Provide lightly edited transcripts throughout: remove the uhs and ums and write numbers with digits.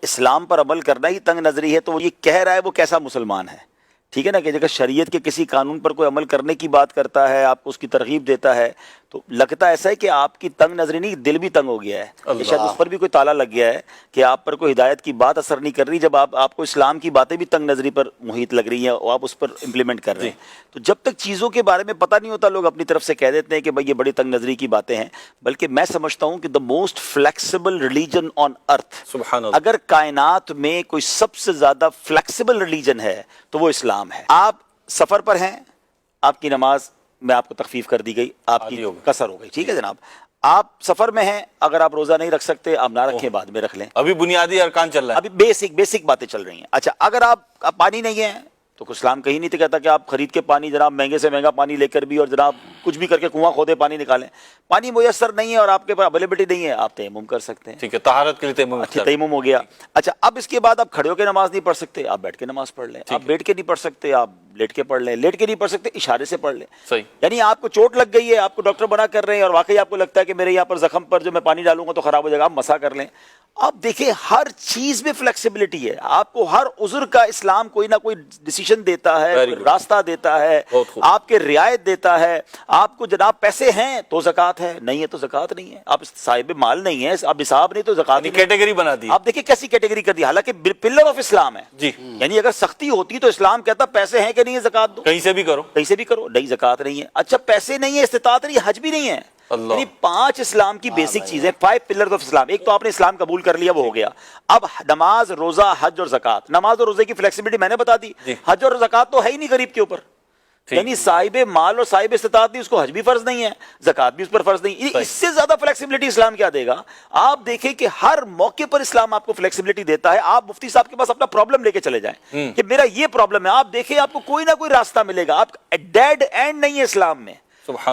اسلام پر عمل کرنا ہی تنگ نظری ہے تو وہ یہ کہہ رہا ہے وہ کیسا مسلمان ہے؟ ٹھیک ہے نا، کہ اگر شریعت کے کسی قانون پر کوئی عمل کرنے کی بات کرتا ہے، آپ کو اس کی ترغیب دیتا ہے، تو لگتا ایسا ہے کہ آپ کی تنگ نظری نہیں، دل بھی تنگ ہو گیا ہے، کہ شاید اس پر بھی کوئی تالا لگ گیا ہے کہ آپ پر کوئی ہدایت کی بات اثر نہیں کر رہی، جب آپ کو اسلام کی باتیں بھی تنگ نظری پر محیط لگ رہی ہیں اور آپ اس پر امپلیمنٹ کر رہے ہیں۔ تو جب تک چیزوں کے بارے میں پتہ نہیں ہوتا، لوگ اپنی طرف سے کہہ دیتے ہیں کہ بھائی یہ بڑی تنگ نظری کی باتیں ہیں، بلکہ میں سمجھتا ہوں کہ the most flexible religion on earth, سبحان اللہ، اگر کائنات میں کوئی سب سے زیادہ فلیکسیبل ریلیجن ہے تو وہ اسلام ہے۔ آپ سفر پر ہیں، آپ کی نماز میں آپ کو تخفیف کر دی گئی، آپ کی قصر ہو گئی، ٹھیک ہے جناب۔ آپ سفر میں ہیں، اگر آپ روزہ نہیں رکھ سکتے آپ نہ رکھیں، بعد میں رکھ لیں، ابھی بنیادی ارکان چل رہا ہے، ابھی بیسک باتیں چل رہی ہیں۔ اچھا، اگر آپ پانی نہیں ہے تو کچھ اسلام کہیں نہیں تو کہتا کہ آپ خرید کے پانی، جناب مہنگے سے مہنگا پانی لے کر بھی، اور جناب کچھ بھی کر کے کنواں کھودے پانی نکالیں، پانی میسر نہیں ہے اور آپ کے پاس اویلیبلٹی نہیں ہے، آپ تیمم کر سکتے ہیں، ٹھیک ہے، طہارت کے لیے تیمم، اچھا تیمم ہو گیا۔ اچھا، اب اس کے بعد آپ کھڑے ہو کے نماز نہیں پڑھ سکتے، آپ بیٹھ کے نماز پڑھ لیں، آپ بیٹھ کے نہیں پڑھ سکتے آپ لیٹ کے پڑھ لیں، لیٹ کے نہیں پڑھ سکتے اشارے سے پڑھ لیں، صحیح، یعنی آپ کو چوٹ لگ گئی ہے، آپ کو ڈاکٹر بنا کر رہے ہیں اور واقعی آپ کو لگتا ہے کہ میرے یہاں پر زخم پر جو میں پانی ڈالوں گا تو خراب ہو جائے گا، آپ مسا کر لیں۔ آپ دیکھیں ہر چیز میں فلیکسیبلٹی ہے، آپ کو ہر عذر کا اسلام کوئی نہ کوئی ڈیسیشن دیتا ہے، کوئی راستہ دیتا ہے، آپ کے رعایت دیتا ہے۔ آپ کو جناب پیسے ہیں تو زکوٰۃ ہے، نہیں ہے تو زکوٰۃ نہیں ہے، آپ صاحب مال نہیں ہے، آپ نصاب نہیں تو زکوٰۃ نہیں، کیٹیگری بنا دی۔ آپ دیکھیں کیسی کیٹیگری کر دی، حالانکہ پلر آف اسلام ہے جی، یعنی اگر سختی ہوتی تو اسلام کہتا پیسے ہیں کہ نہیں ہے زکوٰۃ دو، کہیں سے بھی کرو، کہیں سے بھی کرو، نہیں زکوٰۃ نہیں ہے۔ اچھا، پیسے نہیں ہے، استطاعت نہیں ہے، حج بھی نہیں ہے، یعنی 5 اسلام کی بیسک چیزیں، 5 پلرز آف اسلام۔ ایک تو آپ نے اسلام قبول کر لیا، وہ ہو گیا۔ اب نماز، روزہ، حج اور زکوٰۃ۔ نماز اور روزے کی فلیکسیبلٹی میں نے بتا دی، حج اور زکوٰۃ تو ہے ہی نہیں غریب کے اوپر، یعنی صاحب مال اور صاحب استطاعت نہیں، اس کو حج بھی فرض نہیں ہے، زکوٰۃ بھی اس پر فرض نہیں۔ اس سے زیادہ فلیکسیبلٹی اسلام کیا دے گا؟ آپ دیکھیں کہ ہر موقع پر اسلام آپ کو فلیکسیبلٹی دیتا ہے۔ آپ مفتی صاحب کے پاس اپنا پرابلم لے کے چلے جائیں کہ میرا یہ پرابلم ہے، آپ دیکھیں آپ کو کوئی نہ کوئی راستہ ملے گا۔ آپ ڈیڈ اینڈ نہیں ہے اسلام میں،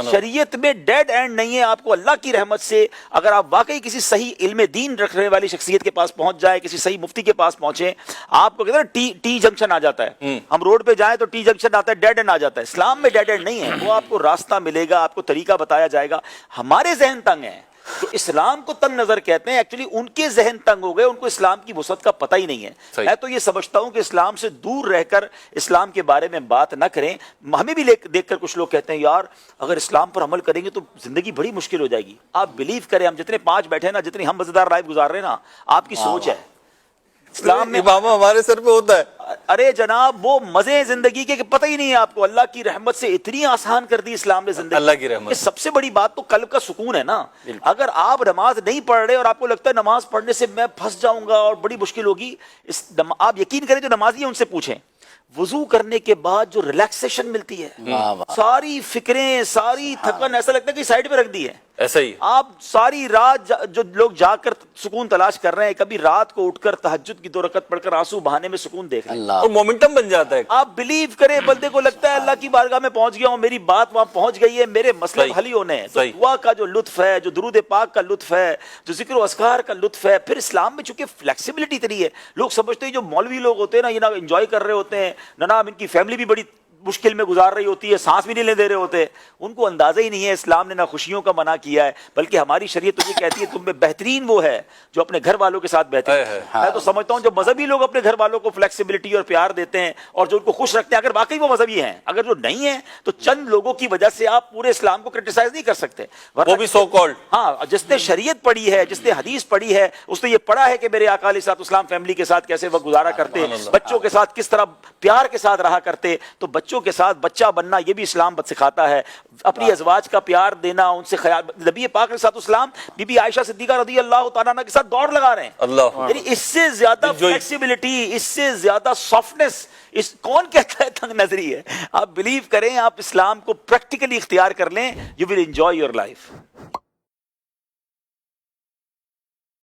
شریعت میں ڈیڈ اینڈ نہیں ہے۔ آپ کو اللہ کی رحمت سے اگر آپ واقعی کسی صحیح علم دین رکھنے والی شخصیت کے پاس پہنچ جائے، کسی صحیح مفتی کے پاس پہنچے، آپ کو کہتے ہیں ٹی جنکشن آ جاتا ہے، ہم روڈ پہ جائیں تو ٹی جنکشن آتا ہے، ڈیڈ اینڈ آ جاتا ہے۔ اسلام میں ڈیڈ اینڈ نہیں ہے، وہ آپ کو راستہ ملے گا، آپ کو طریقہ بتایا جائے گا۔ ہمارے ذہن تنگ ہیں تو اسلام کو تنگ نظر کہتے ہیں، ایکچولی ان کے ذہن تنگ ہو گئے، ان کو اسلام کی وسعت کا پتہ ہی نہیں ہے۔ میں تو یہ سمجھتا ہوں کہ اسلام سے دور رہ کر اسلام کے بارے میں بات نہ کریں۔ ہمیں بھی دیکھ کر کچھ لوگ کہتے ہیں یار اگر اسلام پر عمل کریں گے تو زندگی بڑی مشکل ہو جائے گی۔ آپ بلیو کریں، ہم جتنے 5 بیٹھے ہیں نا، جتنی ہم مزیدار لائف گزار رہے ہیں نا، آپ کی سوچ ہے اسلام میں امامہ ہمارے سر پہ ہوتا ہے۔ ارے جناب وہ مزے زندگی کے پتہ ہی نہیں ہے آپ کو، اللہ کی رحمت سے اتنی آسان کر دی اسلام نے زندگی، اللہ کی رحمت۔ سب سے بڑی بات تو قلب کا سکون ہے نا۔ اگر آپ نماز نہیں پڑھ رہے اور آپ کو لگتا ہے نماز پڑھنے سے میں پھنس جاؤں گا اور بڑی مشکل ہوگی، آپ یقین کریں جو نمازی ہیں ان سے پوچھیں، وضو کرنے کے بعد جو ریلیکسیشن ملتی ہے، ساری فکریں، ساری تھکن ایسا لگتا ہے کہ سائڈ پہ رکھ دی ہے۔ ایسا ہی آپ ساری رات جو لوگ جاگ کر سکون تلاش کر رہے ہیں، کبھی رات کو اٹھ کر تہجد کی 2 رکعت پڑھ کر آنسو بہانے میں سکون دیکھ رہے ہیں، اور مومنٹم بن جاتا ہے۔ آپ بلیو کریں بندے کو لگتا ہے اللہ کی بارگاہ میں پہنچ گیا ہوں، میری بات وہاں پہنچ گئی ہے، میرے مسئلے حل ہی ہونے ہیں۔ تو دعا کا جو لطف ہے، جو درود پاک کا لطف ہے، جو ذکر و اذکار کا لطف ہے، پھر اسلام میں چونکہ فلیکسیبلٹی اتنی ہے، لوگ سمجھتے ہیں جو مولوی لوگ ہوتے ہیں نا، یہ نہ انجوائے کر رہے ہوتے ہیں، نہ ان کی فیملی بھی بڑی مشکل میں گزار رہی ہوتی ہے، سانس بھی نہیں لے دے رہے ہوتے، ان کو اندازہ ہی نہیں ہے اسلام نے نہ خوشیوں کا منع کیا ہے، بلکہ ہماری شریعت تجھے کہتی ہے تم میں بہترین وہ ہے جو اپنے گھر والوں کے ساتھ بہترین ہے۔ میں تو سمجھتا ہوں جو مذہبی لوگ اپنے گھر والوں کو فلیکسیبلٹی اور پیار دیتے ہیں اور جو ان کو خوش رکھتے ہیں، اگر واقعی وہ مذہبی ہیں، اگر جو نہیں ہیں تو چند لوگوں کی وجہ سے آپ پورے اسلام کو کرٹیسائز نہیں کر سکتے، وہ بھی سو کالڈ۔ ہاں، جس نے شریعت پڑھی ہے، جس نے حدیث پڑھی ہے، اس نے یہ پڑھا ہے کہ میرے آقا علیہ الصلوۃ والسلام فیملی کے ساتھ کیسے وقت گزارا کرتے، بچوں کے ساتھ کس طرح پیار کے ساتھ رہا کرتے، تو بچوں کے ساتھ بچہ بننا یہ بھی اسلام سکھاتا ہے، اپنی ازواج کا پیار دینا، ان سے خیال۔ نبی پاک علیہ الصلوۃ والسلام بی بی عائشہ صدیقہ رضی اللہ تعالیٰ عنہ کے ساتھ دوڑ لگا رہے ہیں، اللہ، یعنی اس سے زیادہ فلیکسیبلٹی، اس سے زیادہ سافٹنس کون کہتا ہے تنگ نظری ہے؟ آپ بلیو کریں، آپ اسلام کو پریکٹیکلی اختیار کر لیں، you will enjoy your life.